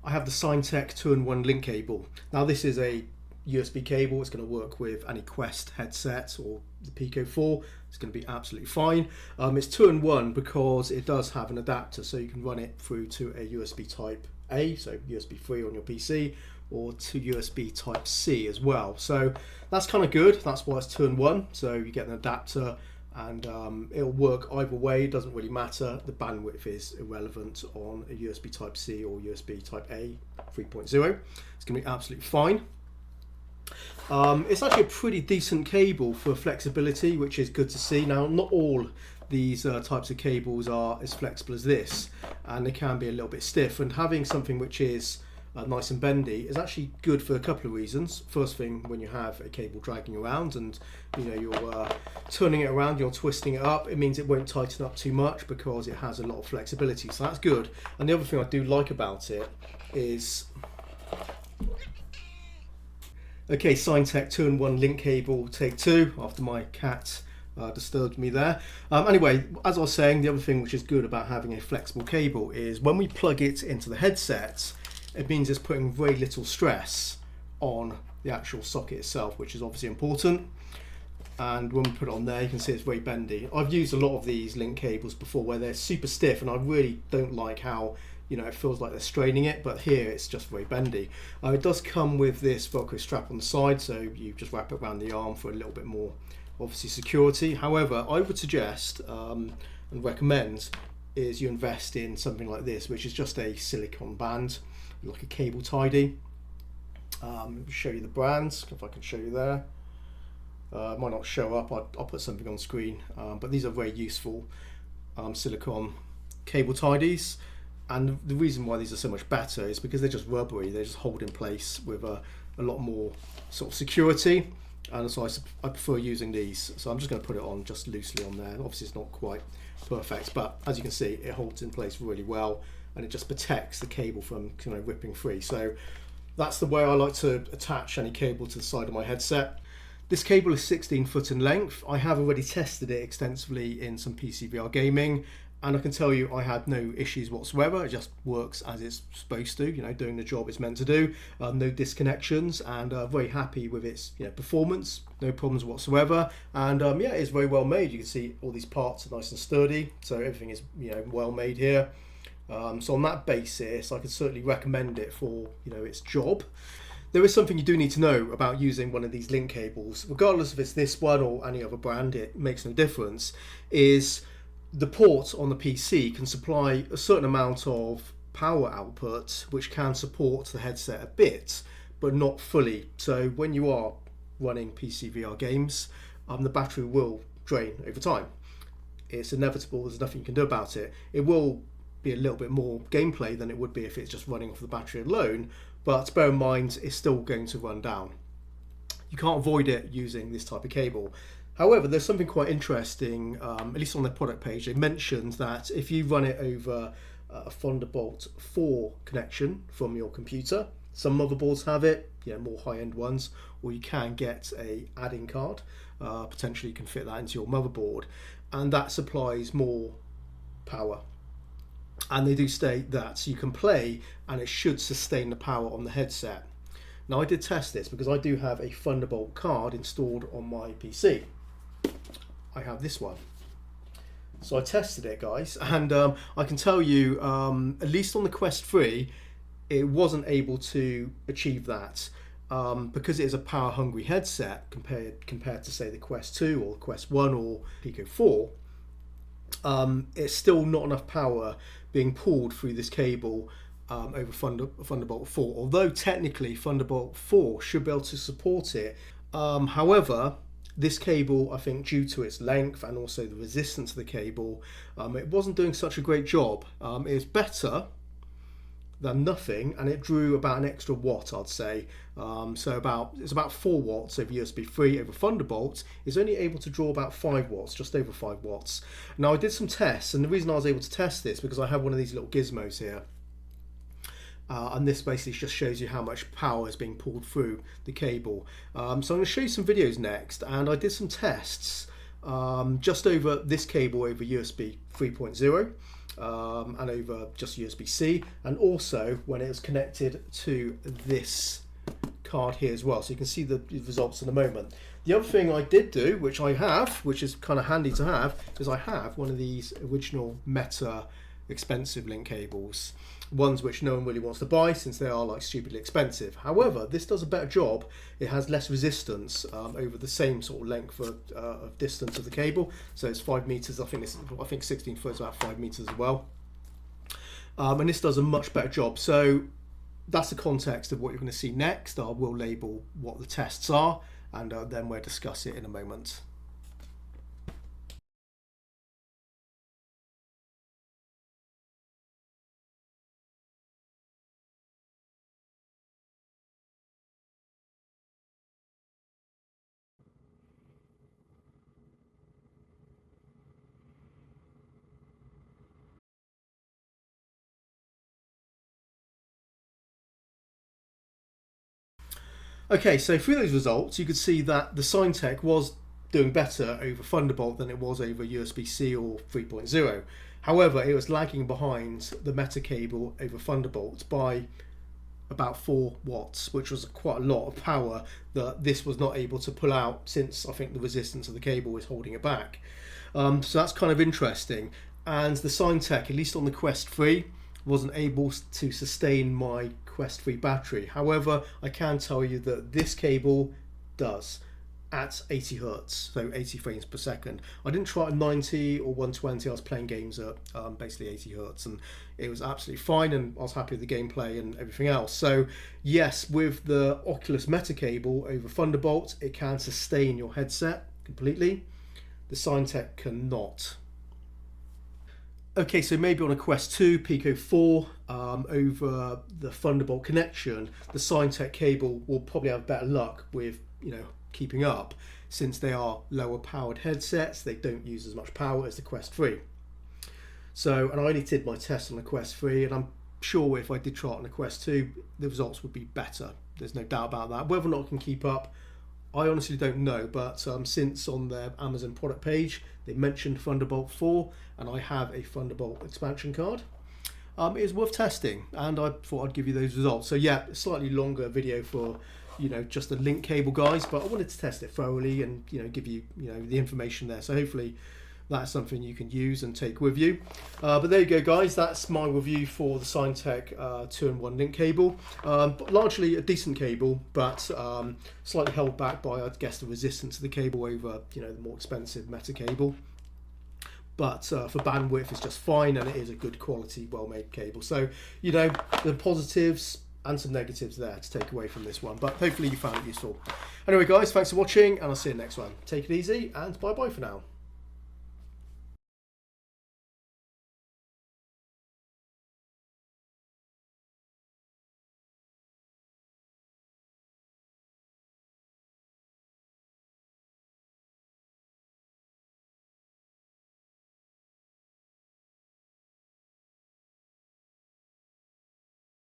I have the Syntech 2-in-1 link cable. Now this is a USB cable. It's going to work with any Quest headset or the Pico 4. It's going to be absolutely fine. It's 2-in-1 because it does have an adapter, so you can run it through to a USB Type A, so USB 3 on your PC, or to USB Type C as well. So that's kind of good. That's why it's 2-in-1. So you get an adapter, and it'll work either way. It doesn't really matter. The bandwidth is irrelevant on a USB Type C or USB Type A 3.0. It's going to be absolutely fine. It's actually a pretty decent cable for flexibility, which is good to see. Now, not all these types of cables are as flexible as this, and they can be a little bit stiff, and having something which is nice and bendy is actually good for a couple of reasons. First thing, when you have a cable dragging around and you're turning it around, you're twisting it up, it means it won't tighten up too much because it has a lot of flexibility, so that's good. And the other thing I do like about it is, okay, Syntech 2-in-1 link cable, take two, after my cat disturbed me there. Anyway, as I was saying, the other thing which is good about having a flexible cable is when we plug it into the headset, it means it's putting very little stress on the actual socket itself, which is obviously important. And when we put it on there, you can see it's very bendy. I've used a lot of these link cables before where they're super stiff, and I really don't like how it feels like they're straining it, but here it's just very bendy. It does come with this Velcro strap on the side, so you just wrap it around the arm for a little bit more, obviously, security. However, I would suggest and recommend is you invest in something like this, which is just a silicone band, like a cable tidy. Show you the brands, if I can show you there. It might not show up, I'll put something on screen, but these are very useful silicone cable tidies. And the reason why these are so much better is because they're just rubbery. They just hold in place with a lot more sort of security, and so I prefer using these. So I'm just going to put it on just loosely on there. Obviously it's not quite perfect, but as you can see, it holds in place really well, and it just protects the cable from ripping free. So that's the way I like to attach any cable to the side of my headset. This cable is 16 foot in length. I have already tested it extensively in some PCVR gaming, and I can tell you I had no issues whatsoever. It just works as it's supposed to, doing the job it's meant to do. No disconnections, and very happy with its performance. No problems whatsoever, and yeah, it's very well made. You can see all these parts are nice and sturdy, so everything is well made here. So on that basis, I could certainly recommend it for its job. There is something you do need to know about using one of these link cables, regardless if it's this one or any other brand. It makes no difference. Is the port on the PC can supply a certain amount of power output, which can support the headset a bit, but not fully. So when you are running PCVR games, the battery will drain over time. It's inevitable. There's nothing you can do about it. It will be a little bit more gameplay than it would be if it's just running off the battery alone, but bear in mind it's still going to run down. You can't avoid it using this type of cable. However, there's something quite interesting, at least on their product page. They mentioned that if you run it over a Thunderbolt 4 connection from your computer, some motherboards have it, more high-end ones, or you can get a add-in card. Potentially you can fit that into your motherboard, and that supplies more power. And they do state that you can play and it should sustain the power on the headset. Now I did test this because I do have a Thunderbolt card installed on my PC. I have this one. So I tested it, guys, and I can tell you, at least on the Quest 3, it wasn't able to achieve that. Because it is a power hungry headset compared to say the Quest 2 or the Quest 1 or Pico 4, it's still not enough power being pulled through this cable over Thunderbolt 4, although technically Thunderbolt 4 should be able to support it. However, this cable, I think, due to its length and also the resistance of the cable, it wasn't doing such a great job. It was better than nothing, and it drew about an extra watt, I'd say. So it's about 4 watts over USB 3. Over Thunderbolt is only able to draw about 5 watts, just over 5 watts. Now I did some tests, and the reason I was able to test this because I have one of these little gizmos here. And this basically just shows you how much power is being pulled through the cable. So I'm going to show you some videos next, and I did some tests just over this cable over USB 3.0. and over just USB-C, and also when it was connected to this card here as well. So you can see the results in a moment. The other thing I did do, which I have, which is kind of handy to have, is I have one of these original Meta expensive link cables, ones which no one really wants to buy since they are like stupidly expensive. However, this does a better job. It has less resistance over the same sort of length of distance of the cable. So it's 5 meters. I think 16 foot is about 5 meters as well. And this does a much better job. So that's the context of what you're going to see next. I will label what the tests are, and then we'll discuss it in a moment. Okay, so through those results, you could see that the Syntech was doing better over Thunderbolt than it was over USB-C or 3.0. However, it was lagging behind the Meta cable over Thunderbolt by about 4 watts, which was quite a lot of power that this was not able to pull out, since I think the resistance of the cable is holding it back. So that's kind of interesting. And the Syntech, at least on the Quest 3, wasn't able to sustain my Quest 3 battery. However, I can tell you that this cable does at 80 hertz, so 80 frames per second. I didn't try at 90 or 120. I was playing games at basically 80 hertz, and it was absolutely fine, and I was happy with the gameplay and everything else. So yes, with the Oculus Meta cable over Thunderbolt, it can sustain your headset completely. The Syntech cannot. Okay, so maybe on a Quest 2, Pico 4, over the Thunderbolt connection, the Syntech cable will probably have better luck with, keeping up, since they are lower powered headsets. They don't use as much power as the Quest 3. So, and I only did my test on the Quest 3, and I'm sure if I did try it on the Quest 2, the results would be better. There's no doubt about that. Whether or not it can keep up, I honestly don't know, but since on their Amazon product page they mentioned Thunderbolt 4, and I have a Thunderbolt expansion card, it is worth testing, and I thought I'd give you those results. So yeah, a slightly longer video for just the link cable guys, but I wanted to test it thoroughly and give you the information there. So hopefully that's something you can use and take with you. But there you go, guys. That's my review for the Syntech 2-in-1 link cable. Largely a decent cable, but slightly held back by, I guess, the resistance of the cable over the more expensive Meta cable. But for bandwidth, it's just fine, and it is a good quality, well-made cable. So the positives and some negatives there to take away from this one, but hopefully you found it useful. Anyway, guys, thanks for watching, and I'll see you next one. Take it easy, and bye-bye for now.